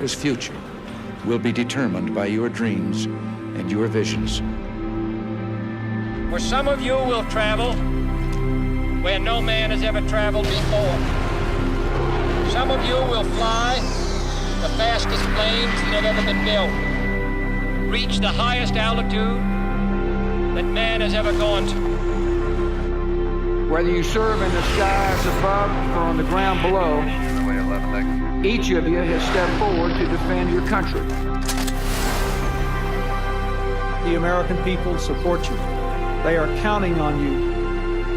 America's future will be determined by your dreams and your visions. For some of you will travel where no man has ever traveled before. Some of you will fly the fastest planes that have ever been built, reach the highest altitude that man has ever gone to. Whether you serve in the skies above or on the ground below, each of you has stepped forward to defend your country. The American people support you. They are counting on you,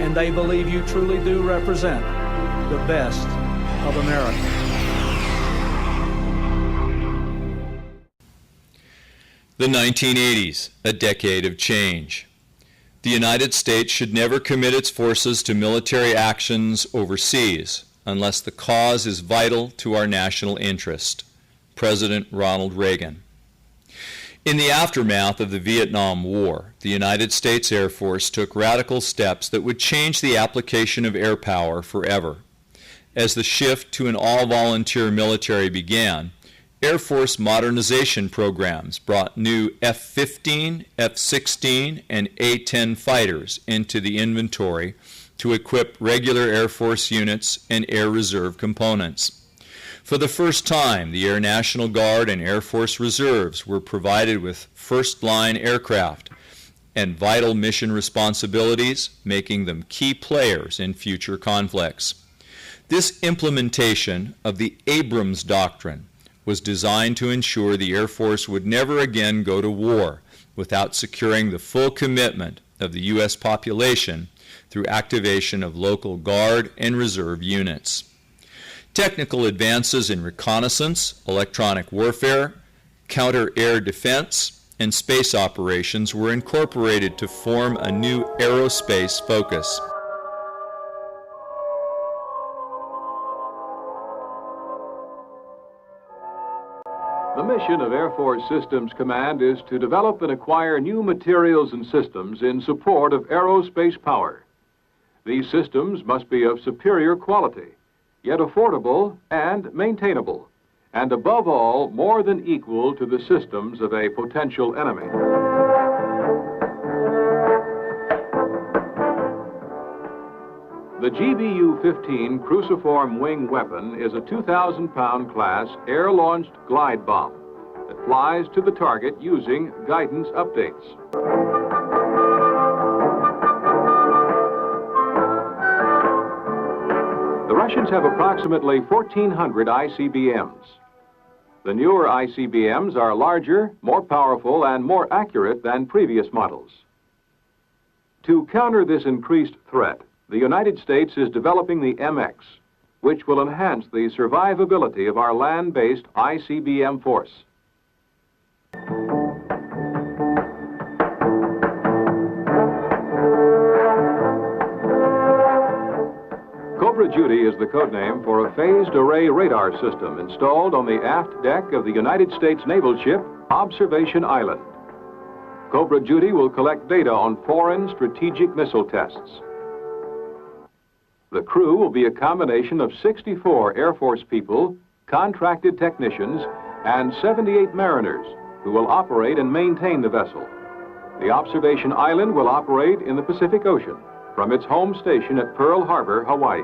and they believe you truly do represent the best of America. The 1980s, a decade of change. The United States should never commit its forces to military actions overseas unless the cause is vital to our national interest. President Ronald Reagan. In the aftermath of the Vietnam War, the United States Air Force took radical steps that would change the application of air power forever. As the shift to an all-volunteer military began, Air Force modernization programs brought new F-15, F-16, and A-10 fighters into the inventory to equip regular Air Force units and Air Reserve components. For the first time, the Air National Guard and Air Force Reserves were provided with first-line aircraft and vital mission responsibilities, making them key players in future conflicts. This implementation of the Abrams Doctrine was designed to ensure the Air Force would never again go to war without securing the full commitment of the U.S. population through activation of local Guard and Reserve units. Technical advances in reconnaissance, electronic warfare, counter-air defense, and space operations were incorporated to form a new aerospace focus. The mission of Air Force Systems Command is to develop and acquire new materials and systems in support of aerospace power. These systems must be of superior quality, yet affordable and maintainable, and above all, more than equal to the systems of a potential enemy. The GBU-15 cruciform wing weapon is a 2,000-pound class air-launched glide bomb that flies to the target using guidance updates. The Russians have approximately 1,400 ICBMs. The newer ICBMs are larger, more powerful, and more accurate than previous models. To counter this increased threat, the United States is developing the MX, which will enhance the survivability of our land-based ICBM force. Cobra Judy is the codename for a phased array radar system installed on the aft deck of the United States naval ship Observation Island. Cobra Judy will collect data on foreign strategic missile tests. The crew will be a combination of 64 Air Force people, contracted technicians, and 78 mariners who will operate and maintain the vessel. The Observation Island will operate in the Pacific Ocean from its home station at Pearl Harbor, Hawaii.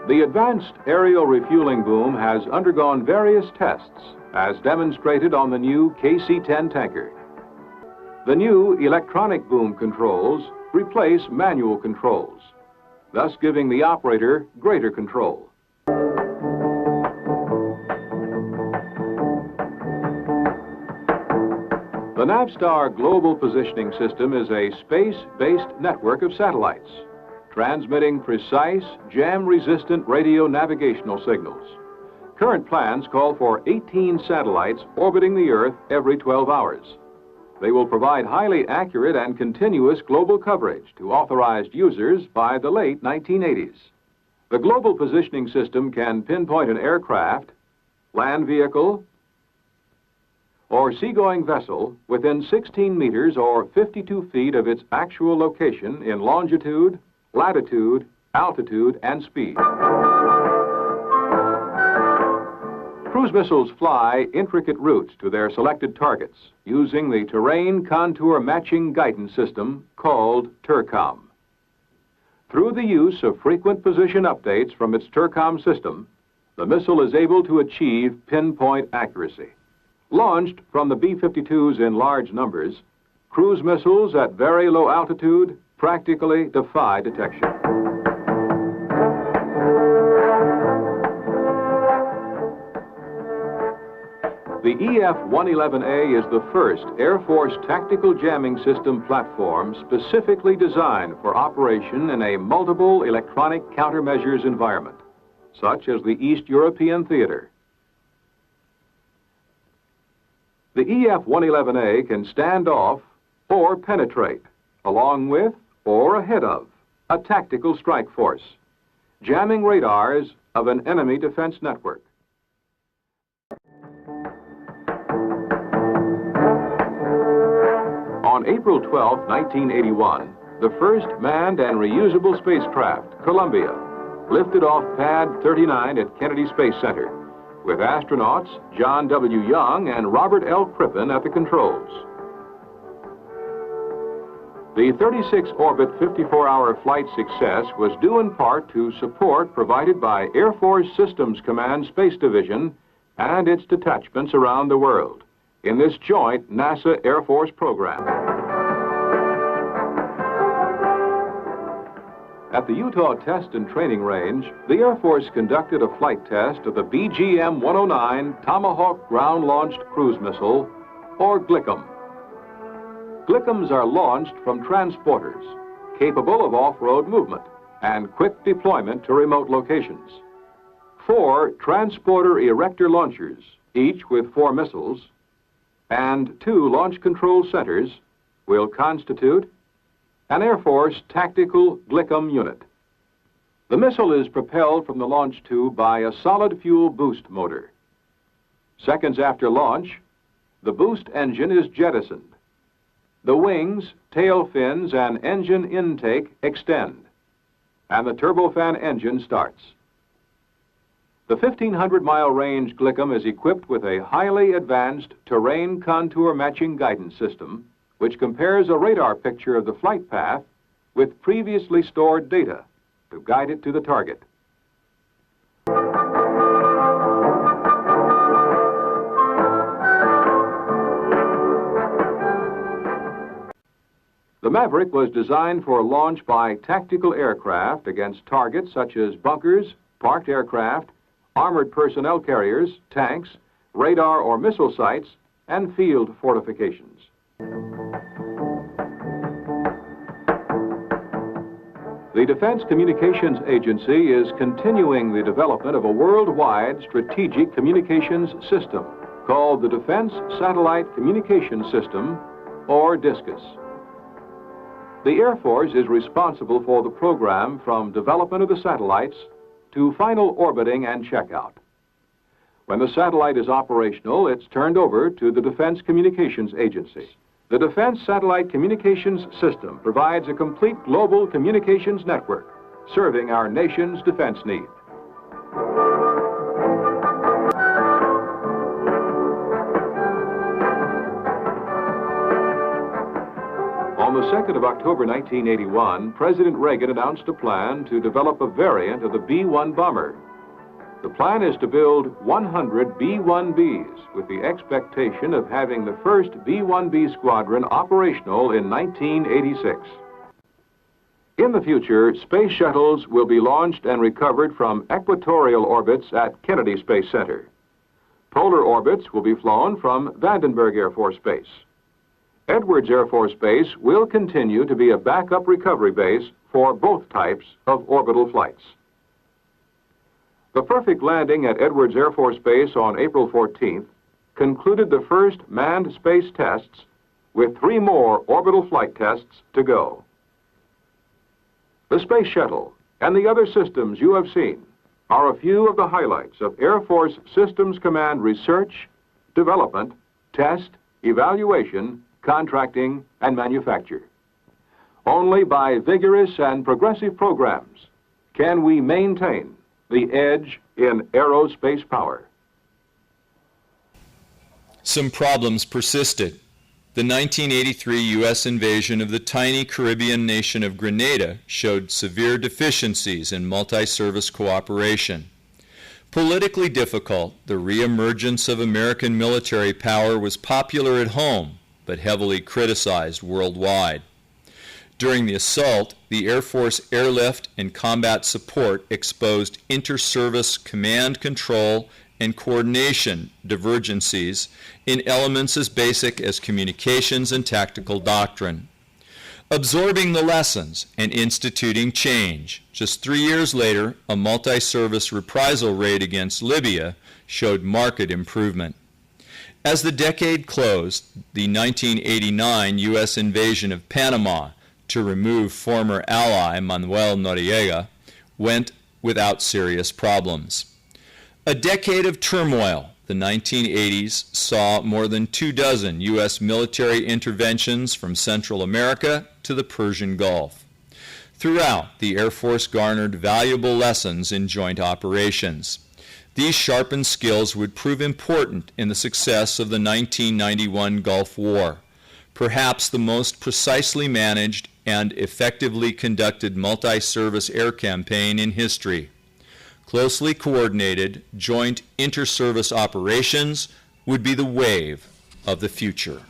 The advanced aerial refueling boom has undergone various tests, as demonstrated on the new KC-10 tanker. The new electronic boom controls replace manual controls, thus giving the operator greater control. The Navstar Global Positioning System is a space-based network of satellites, transmitting precise, jam-resistant radio navigational signals. Current plans call for 18 satellites orbiting the Earth every 12 hours. They will provide highly accurate and continuous global coverage to authorized users by the late 1980s. The Global Positioning System can pinpoint an aircraft, land vehicle, or seagoing vessel within 16 meters or 52 feet of its actual location in longitude, latitude, altitude, and speed. Cruise missiles fly intricate routes to their selected targets using the terrain contour matching guidance system called TERCOM. Through the use of frequent position updates from its TERCOM system, the missile is able to achieve pinpoint accuracy. Launched from the B-52s in large numbers, cruise missiles at very low altitude practically defy detection. The EF-111A is the first Air Force tactical jamming system platform specifically designed for operation in a multiple electronic countermeasures environment, such as the East European theater. The EF-111A can stand off or penetrate, along with or ahead of a tactical strike force, jamming radars of an enemy defense network. On April 12, 1981, the first manned and reusable spacecraft, Columbia, lifted off Pad 39 at Kennedy Space Center, with astronauts John W. Young and Robert L. Crippen at the controls. The 36-orbit 54-hour flight success was due in part to support provided by Air Force Systems Command Space Division and its detachments around the world in this joint NASA-Air Force program. At the Utah Test and Training Range, the Air Force conducted a flight test of the BGM-109 Tomahawk Ground-Launched Cruise Missile, or GLICM. GLICMs are launched from transporters, capable of off-road movement and quick deployment to remote locations. 4 transporter erector launchers, each with 4 missiles, and 2 launch control centers will constitute an Air Force tactical GLICM unit. The missile is propelled from the launch tube by a solid fuel boost motor. Seconds after launch, the boost engine is jettisoned. The wings, tail fins, and engine intake extend, and the turbofan engine starts. The 1,500-mile range GLICM is equipped with a highly advanced terrain contour matching guidance system, which compares a radar picture of the flight path with previously stored data to guide it to the target. The Maverick was designed for launch by tactical aircraft against targets such as bunkers, parked aircraft, armored personnel carriers, tanks, radar or missile sites, and field fortifications. The Defense Communications Agency is continuing the development of a worldwide strategic communications system called the Defense Satellite Communications System, or DSCS. The Air Force is responsible for the program from development of the satellites to final orbiting and checkout. When the satellite is operational, it's turned over to the Defense Communications Agency. The Defense Satellite Communications System provides a complete global communications network serving our nation's defense needs. On the 2nd of October 1981, President Reagan announced a plan to develop a variant of the B-1 bomber. The plan is to build 100 B-1Bs with the expectation of having the first B-1B squadron operational in 1986. In the future, space shuttles will be launched and recovered from equatorial orbits at Kennedy Space Center. Polar orbits will be flown from Vandenberg Air Force Base. Edwards Air Force Base will continue to be a backup recovery base for both types of orbital flights. The perfect landing at Edwards Air Force Base on April 14th concluded the first manned space tests, with 3 more orbital flight tests to go. The Space Shuttle and the other systems you have seen are a few of the highlights of Air Force Systems Command research, development, test, evaluation, contracting, and manufacture. Only by vigorous and progressive programs Can we maintain the edge in aerospace power? Some problems persisted. The 1983 U.S. invasion of the tiny Caribbean nation of Grenada showed severe deficiencies in multi-service cooperation. Politically difficult, the reemergence of American military power was popular at home, but heavily criticized worldwide. During the assault, the Air Force airlift and combat support exposed inter-service command control and coordination divergencies in elements as basic as communications and tactical doctrine. Absorbing the lessons and instituting change, just 3 years later, a multi-service reprisal raid against Libya showed marked improvement. As the decade closed, the 1989 U.S. invasion of Panama to remove former ally Manuel Noriega went without serious problems. A decade of turmoil, the 1980s saw more than 24 U.S. military interventions from Central America to the Persian Gulf. Throughout, the Air Force garnered valuable lessons in joint operations. These sharpened skills would prove important in the success of the 1991 Gulf War, perhaps the most precisely managed and effectively conducted multi-service air campaign in history. Closely coordinated joint inter-service operations would be the wave of the future.